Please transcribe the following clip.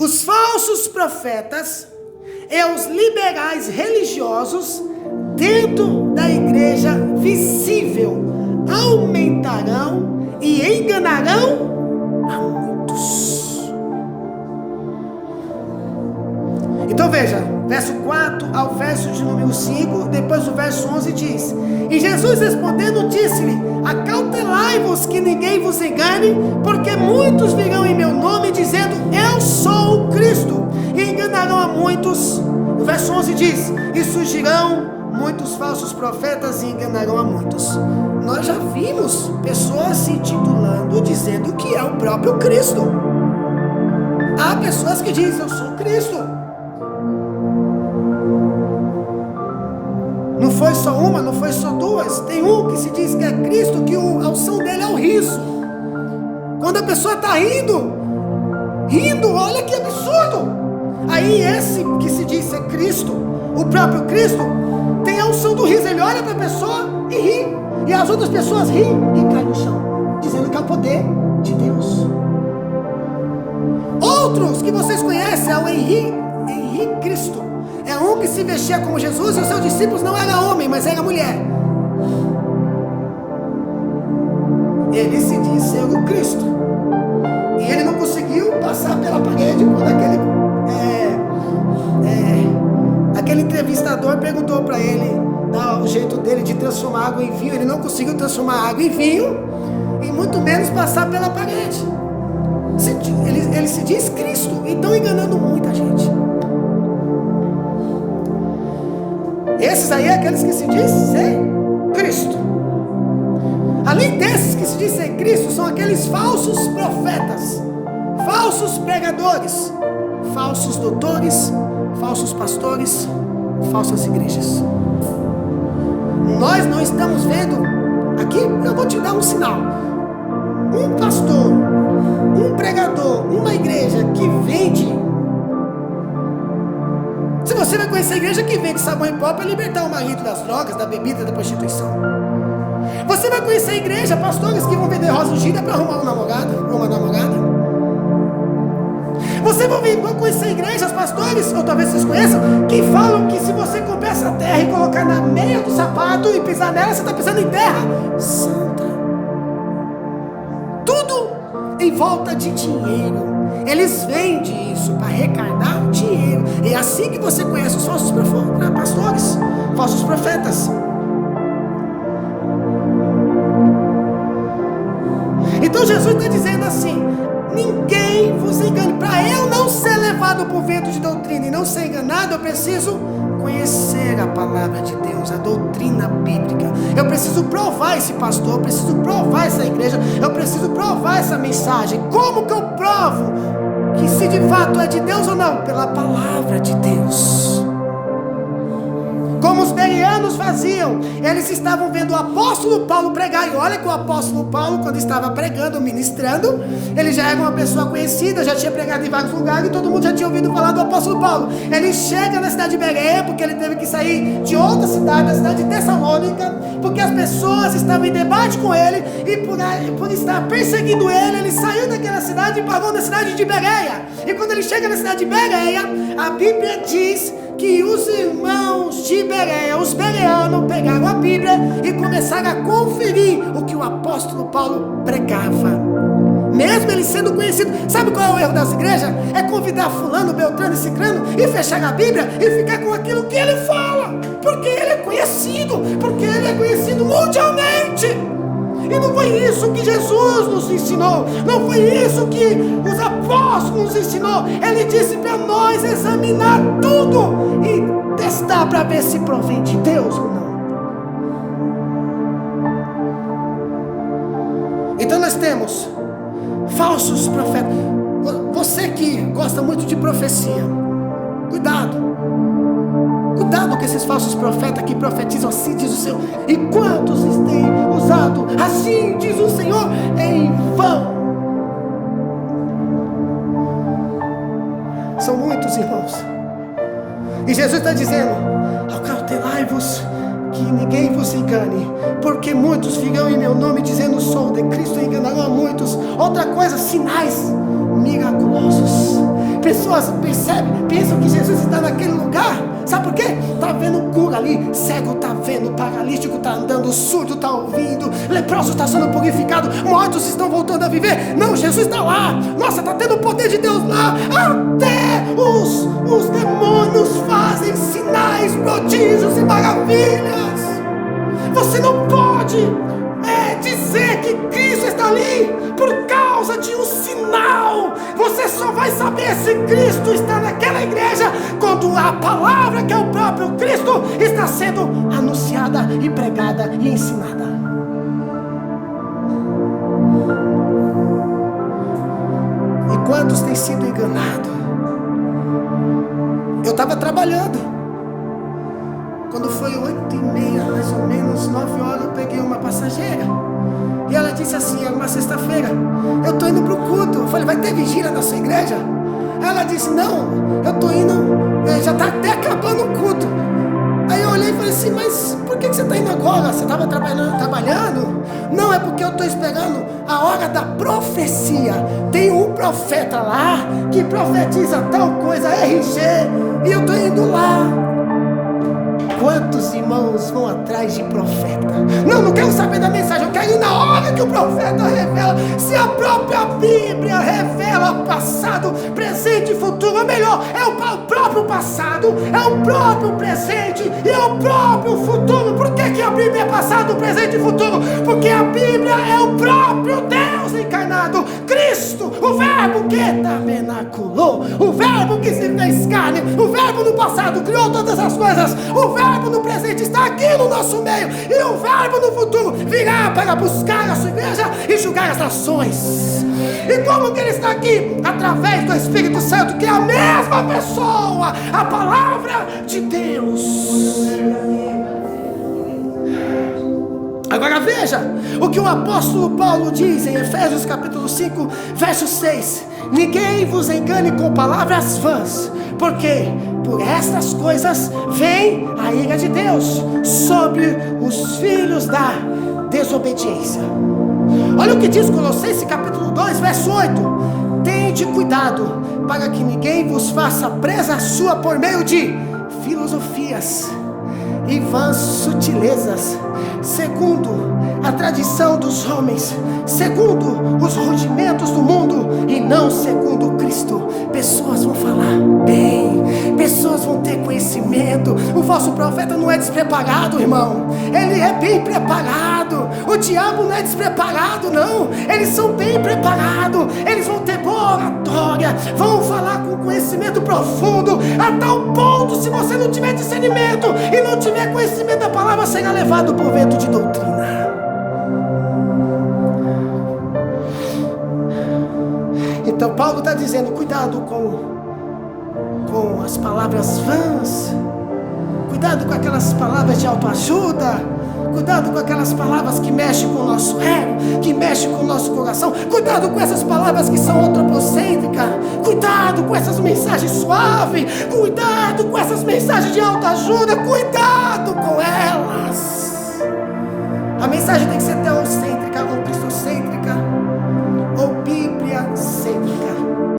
Os falsos profetas e os liberais religiosos dentro da igreja visível aumentarão e enganarão a muitos. Então veja, verso 4 ao verso de número 5, depois o verso 11 diz: E Jesus respondendo disse-lhe: Acautelai-vos que ninguém vos engane, porque muitos virão em meu nome dizendo: Eu sou o Cristo, e enganarão a muitos. O verso 11 diz: E surgirão muitos falsos profetas e enganarão a muitos. Nós já vimos pessoas se titulando, dizendo que é o próprio Cristo. Há pessoas que dizem: Eu sou Cristo. Não foi só uma, não foi só duas. Tem um que se diz que é Cristo, que a unção dele é o riso. Quando a pessoa está rindo, olha que absurdo. Aí esse que se diz ser Cristo, o próprio Cristo, tem a unção do riso. Ele olha para a pessoa e ri, e as outras pessoas riem e caem no chão, dizendo que é o poder de Deus. Outros que vocês conhecem é o Henri Cristo. É um que se vestia como Jesus, e os seus discípulos não eram homem, mas era mulher. Ele se diz ser o Cristo, e ele não conseguiu passar pela parede quando aquele entrevistador perguntou para ele dar o jeito dele de transformar água em vinho. Ele não conseguiu transformar água em vinho, e muito menos passar pela parede. Ele se diz Cristo, e estão enganando muita gente. Esses aí é aqueles que se diz ser Cristo. Além desses que se diz ser Cristo, são aqueles falsos profetas, falsos pregadores, falsos doutores, falsos pastores, falsas igrejas. Nós não estamos vendo, aqui eu vou te dar um sinal, um pastor, um pregador, uma igreja que vende. Se você vai conhecer a igreja que vende sabão em pó para libertar o marido das drogas, da bebida, da prostituição. Você vai conhecer a igreja, pastores que vão vender rosa ungida para arrumar um namorado ou uma namorada. Você vai conhecer igrejas, pastores, ou talvez vocês conheçam, que falam que se você comprar essa terra e colocar na meia do sapato e pisar nela, você está pisando em terra santa. Tudo em volta de dinheiro. Eles vendem isso para arrecadar dinheiro. E é assim que você conhece os falsos pastores, falsos profetas. Então Jesus está dizendo assim: ninguém vos engane. Para eu não ser levado por vento de doutrina e não ser enganado, eu preciso conhecer a palavra de Deus, a doutrina bíblica. Eu preciso provar esse pastor, eu preciso provar essa igreja, eu preciso provar essa mensagem. Como que eu provo que se de fato é de Deus ou não? Pela palavra de Deus. Como os bereanos faziam, eles estavam vendo o apóstolo Paulo pregar, e olha que o apóstolo Paulo, quando estava pregando, ministrando, ele já era uma pessoa conhecida, já tinha pregado em vários lugares, e todo mundo já tinha ouvido falar do apóstolo Paulo. Ele chega na cidade de Bereia, porque ele teve que sair de outra cidade, da cidade de Tessalônica, porque as pessoas estavam em debate com ele, e por estar perseguindo ele saiu daquela cidade e parou na cidade de Bereia. E quando ele chega na cidade de Bereia, a Bíblia diz que os irmãos de Bereia, os bereanos, pegaram a Bíblia e começaram a conferir o que o apóstolo Paulo pregava, mesmo ele sendo conhecido. Sabe qual é o erro das igrejas? É convidar fulano, beltrano e cicrano e fechar a Bíblia e ficar com aquilo que ele fala, porque ele é conhecido, porque ele é conhecido mundialmente. E não foi isso que Jesus nos ensinou, não foi isso que os apóstolos nos ensinou. Ele disse para nós examinar tudo e testar para ver se provém de Deus ou não. Então nós temos falsos profetas. Você que gosta muito de profecia, cuidado com esses falsos profetas que profetizam assim diz o Senhor. E quantos têm usado assim diz o Senhor em vão? São muitos, irmãos. E Jesus está dizendo: acautelai-vos que ninguém vos engane, porque muitos virão em meu nome dizendo sou de Cristo e enganarão a muitos. Outra coisa, sinais miraculosos. Pessoas pensam que Jesus está naquele lugar. Sabe por quê? Está vendo cura ali, cego está vendo, paralítico está andando, surdo está ouvindo, leproso está sendo purificado, mortos estão voltando a viver. Não, Jesus está lá. Nossa, está tendo o poder de Deus lá. Até os demônios fazem sinais, prodígios e maravilhas. Você não pode dizer que Cristo está ali por causa de um sinal. Você só vai saber se Cristo está naquela igreja quando a palavra, que é o próprio Cristo, está sendo anunciada e pregada e ensinada. E quantos têm sido enganados? Eu estava trabalhando. Quando foi 8h30, mais ou menos, 9 horas, eu peguei uma passageira. E ela disse assim, era uma sexta-feira, eu estou indo para o culto. Eu falei, vai ter vigília na sua igreja? Ela disse, não, eu estou indo, já está até acabando o culto. Aí eu olhei e falei assim, mas por que você está indo agora? Você estava trabalhando? Não, é porque eu estou esperando a hora da profecia. Tem um profeta lá que profetiza tal coisa, RG, e eu estou indo lá. Quantos irmãos vão atrás de profeta? Não quero saber da mensagem, eu quero ir na hora que o profeta revela. Se a própria Bíblia revela passado, presente e futuro, ou melhor, é o próprio passado, é o próprio presente e é o próprio futuro. Por que a Bíblia é passado, presente e futuro? Porque a Bíblia é o próprio Deus encarnado, Cristo, o verbo que tabernaculou, o verbo que se fez carne, o verbo no passado criou todas as coisas, o verbo no presente está aqui no nosso meio, e o verbo no futuro virá para buscar a sua igreja e julgar as nações. E como que ele está aqui? Através do Espírito Santo, que é a mesma pessoa, a palavra de Deus. Agora veja o que o apóstolo Paulo diz em Efésios capítulo 5, verso 6. Ninguém vos engane com palavras vãs, porque por estas coisas vem a ira de Deus sobre os filhos da desobediência. Olha o que diz Colossenses capítulo 2, verso 8. Tende cuidado para que ninguém vos faça presa sua por meio de filosofias e vãs sutilezas, segundo a tradição dos homens, segundo os rudimentos do mundo e não segundo Cristo. Pessoas vão falar bem, pessoas vão ter conhecimento. O falso profeta não é despreparado, irmão, ele é bem preparado. O diabo não é despreparado, não, eles são bem preparados. Eles vão ter boa oratória, vão falar com conhecimento profundo, a tal ponto, se você não tiver discernimento e não tiver conhecimento da palavra, será levado por vento de doutrina. Então Paulo está dizendo, cuidado com as palavras vãs, cuidado com aquelas palavras de autoajuda, cuidado com aquelas palavras que mexem com o nosso ego, que mexem com o nosso coração, cuidado com essas palavras que são antropocêntricas, cuidado com essas mensagens suaves, cuidado com essas mensagens de autoajuda, cuidado com elas. A mensagem